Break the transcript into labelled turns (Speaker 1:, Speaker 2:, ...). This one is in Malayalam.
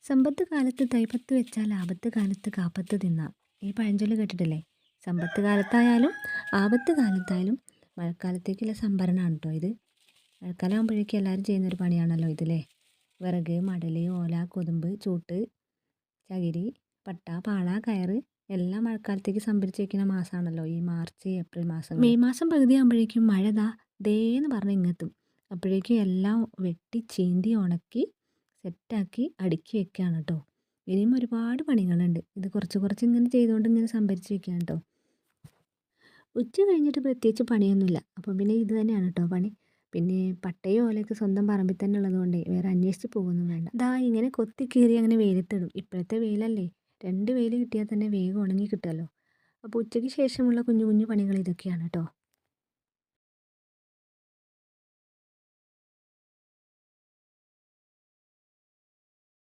Speaker 1: സമ്പത്ത് കാലത്ത് തൈപ്പത്ത് വെച്ചാൽ ആപത്ത് കാലത്ത് കാപ്പത്ത് തിന്നാം. ഈ പഴഞ്ചൊല്ല് കേട്ടിട്ടില്ലേ? സമ്പത്ത് കാലത്തായാലും ആപത്ത് കാലത്തായാലും മഴക്കാലത്തേക്കുള്ള സംഭരണമാണ് കേട്ടോ ഇത്. മഴക്കാലം ആകുമ്പോഴേക്കും എല്ലാവരും ചെയ്യുന്നൊരു പണിയാണല്ലോ ഇതില്ലേ. വിറക്, മടൽ, ഓല, കൊതുമ്പ്, ചൂട്ട്, ചകിരി, പട്ട, പാള, കയറ് എല്ലാം മഴക്കാലത്തേക്ക് സംഭരിച്ച് വയ്ക്കുന്ന മാസമാണല്ലോ ഈ മാർച്ച്, ഏപ്രിൽ മാസങ്ങൾ. മെയ് മാസം പകുതി ആകുമ്പോഴേക്കും മഴ ദേന്ന് പറഞ്ഞ് ഇങ്ങെത്തും. അപ്പോഴേക്കും എല്ലാം വെട്ടി ചീന്തി ഉണക്കി സെറ്റാക്കി അടുക്കി വെക്കുകയാണ് കേട്ടോ. ഇനിയും ഒരുപാട് പണികളുണ്ട്. ഇത് കുറച്ച് കുറച്ച് ഇങ്ങനെ ചെയ്തുകൊണ്ട് ഇങ്ങനെ സംഭരിച്ച് വെക്കുകയാണ് കേട്ടോ. ഉച്ച കഴിഞ്ഞിട്ട് പ്രത്യേകിച്ച് പണിയൊന്നുമില്ല. അപ്പം പിന്നെ ഇത് തന്നെയാണ് കേട്ടോ പണി. പിന്നെ പട്ടയും ഓലയൊക്കെ സ്വന്തം പറമ്പിൽ തന്നെ ഉള്ളതുകൊണ്ടേ വേറെ അന്വേഷിച്ച് പോകുന്നു വേണ്ട. ഇങ്ങനെ കൊത്തി കീറി അങ്ങനെ വെയിലത്തിടും. ഇപ്പോഴത്തെ വെയിലല്ലേ, 2 വെയിൽ കിട്ടിയാൽ തന്നെ വേഗം ഉണങ്ങി കിട്ടുമല്ലോ. അപ്പോൾ ഉച്ചയ്ക്ക് ശേഷമുള്ള കുഞ്ഞു കുഞ്ഞു പണികൾ ഇതൊക്കെയാണ് കേട്ടോ.